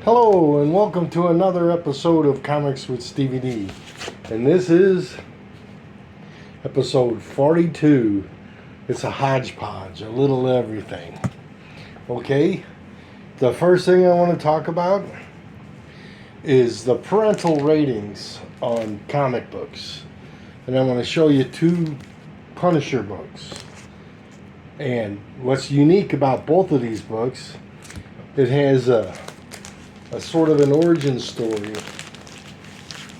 Hello and welcome to another episode of Comics with Stevey D. And this is episode 42. It's a hodgepodge, a little everything. Okay, the first thing I want to talk about is the parental ratings on comic books. And I want to show you two Punisher books. And what's unique about both of these books, it has a sort of an origin story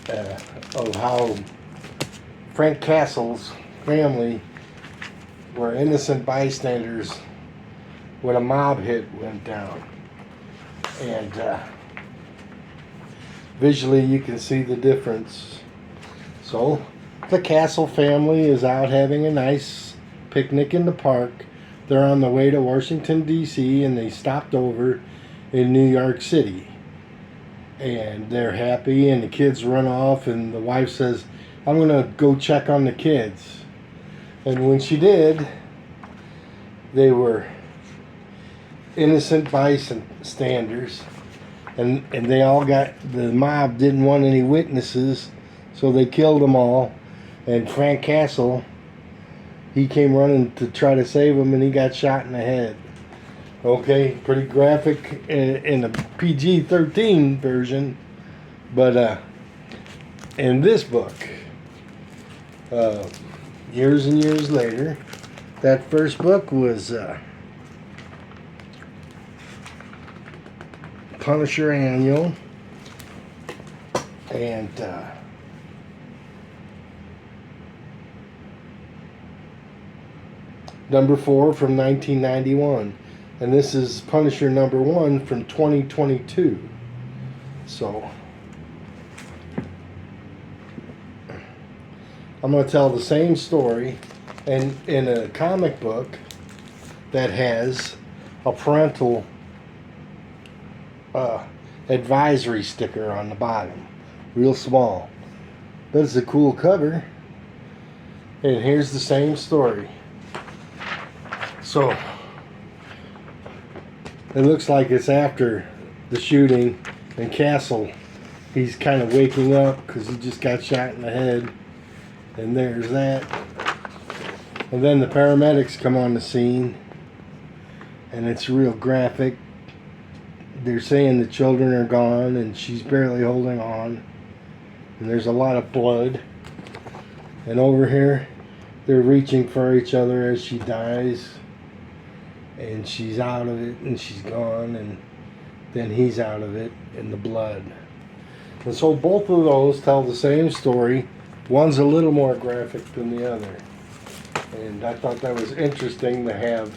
of how Frank Castle's family were innocent bystanders when a mob hit went down. And visually you can see the difference. So the Castle family is out having a nice picnic in the park. They're on the way to Washington, D.C., and they stopped over in New York City. And they're happy, and the kids run off, and the wife says, I'm going to go check on the kids. And when she did, they were innocent bystanders, and they all the mob didn't want any witnesses, so they killed them all. And Frank Castle, he came running to try to save them, and he got shot in the head. Okay, pretty graphic in a PG-13 version, but in this book, years and years later, that first book was Punisher Annual, and number 4 from 1991. And this is Punisher number 1 from 2022. So I'm going to tell the same story and in a comic book that has a parental advisory sticker on the bottom. Real small. But it's a cool cover. And here's the same story. So it looks like it's after the shooting, and Castle, he's kind of waking up because he just got shot in the head. And there's that. And then the paramedics come on the scene, and it's real graphic. They're saying the children are gone, and she's barely holding on. And there's a lot of blood. And over here, they're reaching for each other as she dies. And she's out of it, and she's gone, and then he's out of it in the blood. And so both of those tell the same story. One's a little more graphic than the other. And I thought that was interesting to have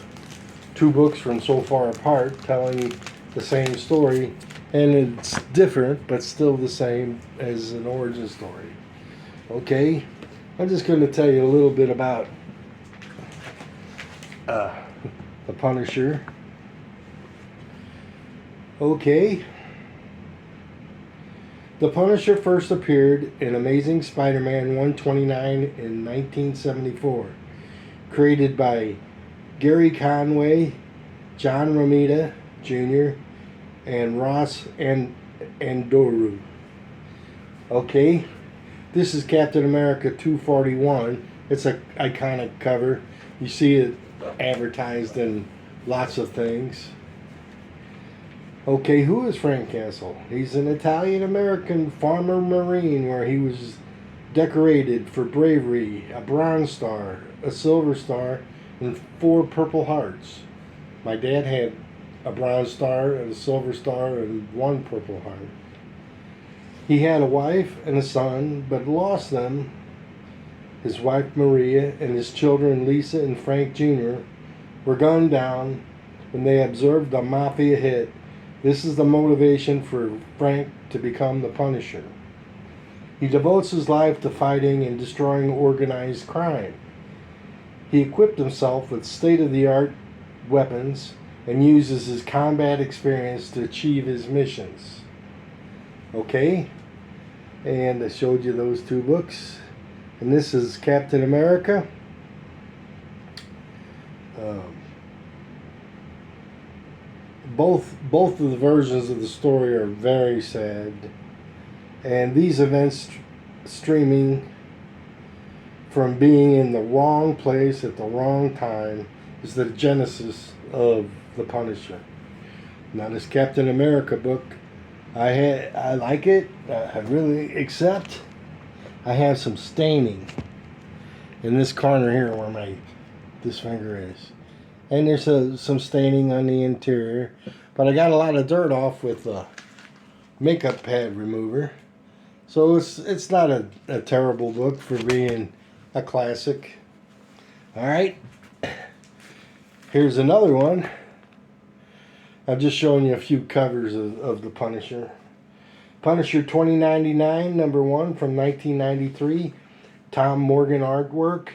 two books from so far apart telling the same story. And it's different, but still the same as an origin story. Okay, I'm just going to tell you a little bit about the Punisher. Okay. The Punisher first appeared in Amazing Spider-Man 129 in 1974. Created by Gary Conway, John Romita Jr., and Ross Andoru. Okay. This is Captain America 241. It's an iconic cover. You see it advertised in lots of things. Okay, who is Frank Castle? He's an Italian-American farmer marine where he was decorated for bravery, a Bronze Star, a Silver Star, and 4 Purple Hearts. My dad had a Bronze Star, a Silver Star, and 1 Purple Heart. He had a wife and a son, but lost them. His wife Maria and his children Lisa and Frank Jr. were gunned down when they observed a mafia hit. This is the motivation for Frank to become the Punisher. He devotes his life to fighting and destroying organized crime. He equipped himself with state-of-the-art weapons and uses his combat experience to achieve his missions. Okay? And I showed you those two books. And this is Captain America. both of the versions of the story are very sad, and these events streaming from being in the wrong place at the wrong time is the genesis of the Punisher. Now this Captain America book, I like it. I really accept. I have some staining in this corner here where this finger is, and there's some staining on the interior. But I got a lot of dirt off with a makeup pad remover, so it's not a terrible book for being a classic. All right, here's another one. I'm just showing you a few covers of the Punisher. Punisher 2099, number 1 from 1993. Tom Morgan artwork.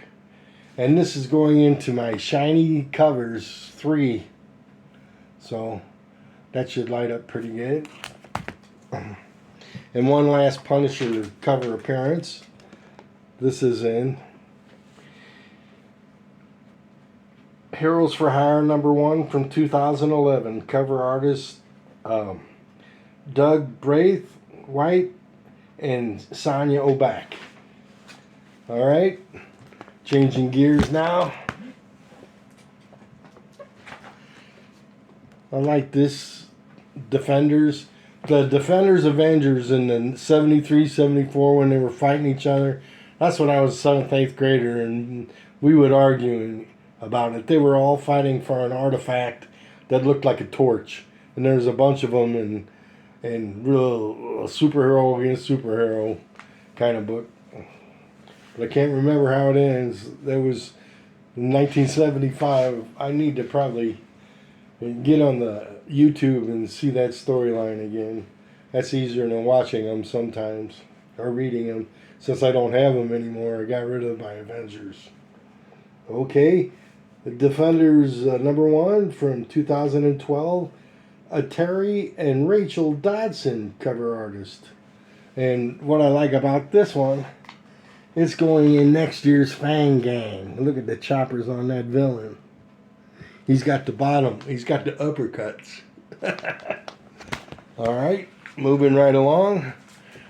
And this is going into my Shiny Covers 3. So that should light up pretty good. And one last Punisher cover appearance. This is in Heroes for Hire number 1 from 2011. Cover artist Doug Braithwaite and Sonia Oback. Alright, changing gears now. I like this Defenders. The Defenders Avengers in the 73, 74 when they were fighting each other. That's when I was a 7th, 8th grader, and we would argue about it. They were all fighting for an artifact that looked like a torch, and there's a bunch of them, and real superhero against superhero kind of book. But I can't remember how it ends. That was in 1975. I need to probably get on the YouTube and see that storyline again. That's easier than watching them sometimes or reading them. Since I don't have them anymore, I got rid of my Avengers. Okay, the Defenders number 1 from 2012. A Terry and Rachel Dodson cover artist. And what I like about this one, it's going in next year's Fang Gang. Look at the choppers on that villain. He's got the bottom. He's got the uppercuts. All right, moving right along.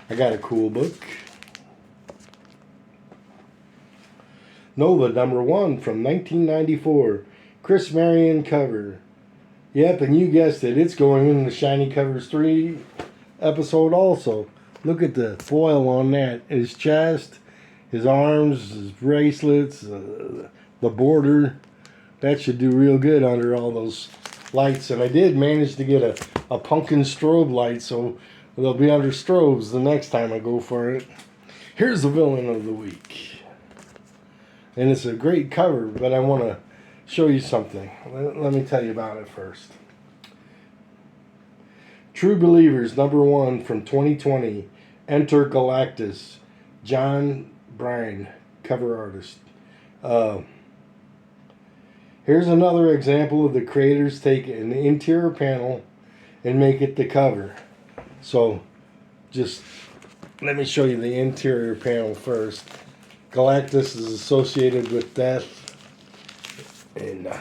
I got a cool book. Nova number 1 from 1994. Chris Marion cover. Yep, and you guessed it. It's going in the Shiny Covers 3 episode also. Look at the foil on that. His chest, his arms, his bracelets, the border. That should do real good under all those lights. And I did manage to get a pumpkin strobe light, so they'll be under strobes the next time I go for it. Here's the villain of the week. And it's a great cover, but I want to show you something. Let me tell you about it first. True Believers, number 1 from 2020. Enter Galactus. John Bryan, cover artist. Here's another example of the creators take an interior panel and make it the cover. So, just let me show you the interior panel first. Galactus is associated with death. And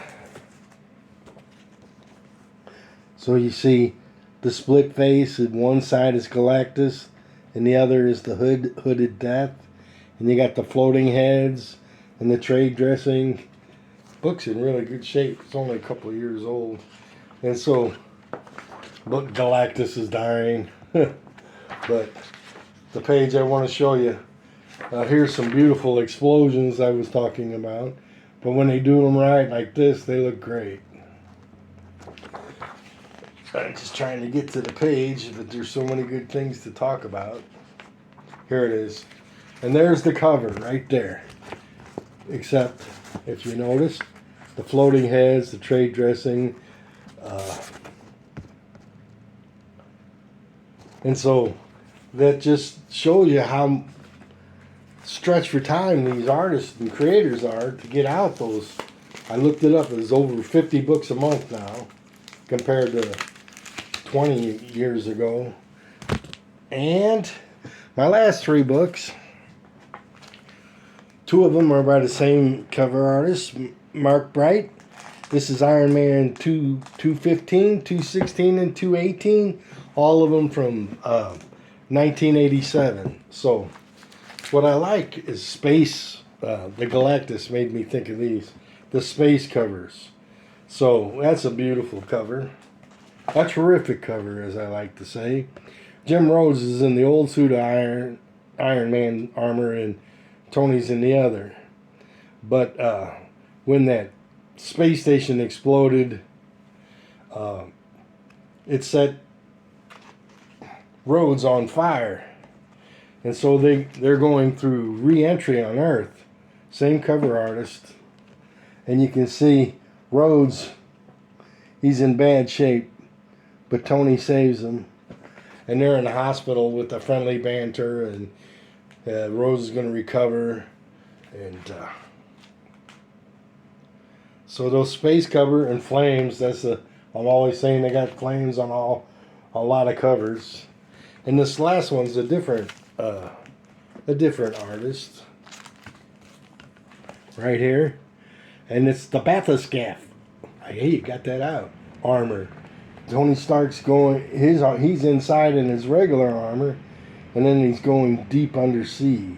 so you see the split face, and one side is Galactus and the other is the hooded death. And you got the floating heads and the trade dressing. Book's in really good shape. It's only a couple of years old. And so, look, Galactus is dying. But the page I want to show you, here's some beautiful explosions I was talking about. But when they do them right like this, they look great. I'm just trying to get to the page, but there's so many good things to talk about. Here it is. And there's the cover right there. Except, if you notice, the floating heads, the trade dressing. And so that just shows you how stretched for time these artists and creators are to get out those. I looked it up. It's over 50 books a month now compared to 20 years ago. And my last 3 books, 2 of them are by the same cover artist, Mark Bright. This is Iron Man 215, 216, and 218. All of them from 1987. So what I like is space. The Galactus made me think of these. The space covers. So that's a beautiful cover. A terrific cover, as I like to say. Jim Rhodes is in the old suit of Iron Man armor, and Tony's in the other. But when that space station exploded, it set Rhodes on fire. And so they're going through re-entry on Earth. Same cover artist. And you can see Rhodes, he's in bad shape, but Tony saves him. And they're in the hospital with the friendly banter, and Rhodes is going to recover. And so those space cover and flames, I'm always saying they got flames on a lot of covers. And this last one's a different artist right here, and it's the bathyscaphe. Hey, you got that out. Armor. Tony Stark's going. He's inside in his regular armor, and then he's going deep undersea.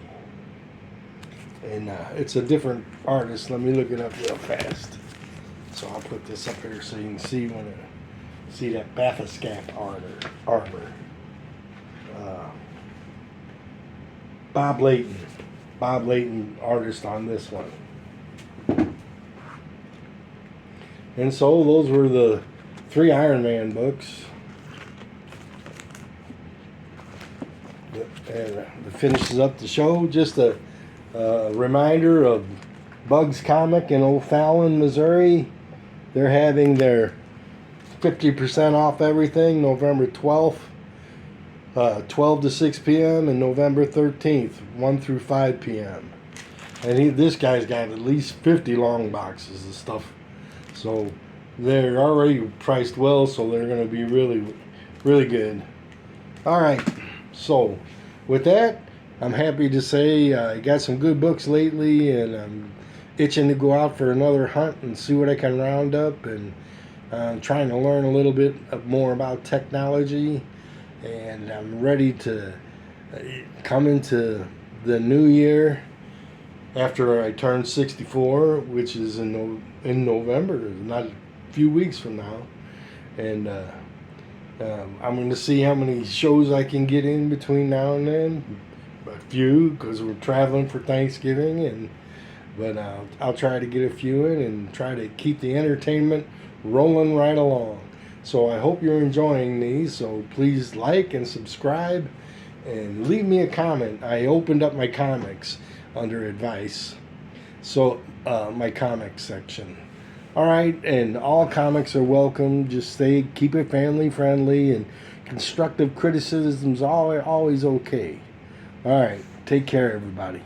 And it's a different artist. Let me look it up real fast. So I'll put this up here so you can see see that bathyscaphe armor. Bob Layton artist on this one. And so those were the 3 Iron Man books. And that finishes up the show. Just a reminder of Bugs Comic in O'Fallon, Missouri. They're having their 50% off everything November 12th. 12 to 6 p.m. and November 13th, 1 through 5 p.m. And this guy's got at least 50 long boxes of stuff. So they're already priced well, so they're going to be really, really good. All right. So with that, I'm happy to say I got some good books lately, and I'm itching to go out for another hunt and see what I can round up. And I'm trying to learn a little bit more about technology. And I'm ready to come into the new year after I turn 64, which is in November, not a few weeks from now. And I'm going to see how many shows I can get in between now and then. A few, because we're traveling for Thanksgiving, but I'll try to get a few in and try to keep the entertainment rolling right along. So I hope you're enjoying these. So please like and subscribe and leave me a comment. I opened up my comics under advice. So my comics section. All right, and all comics are welcome. Just keep it family friendly, and constructive criticism's always okay. All right, take care, everybody.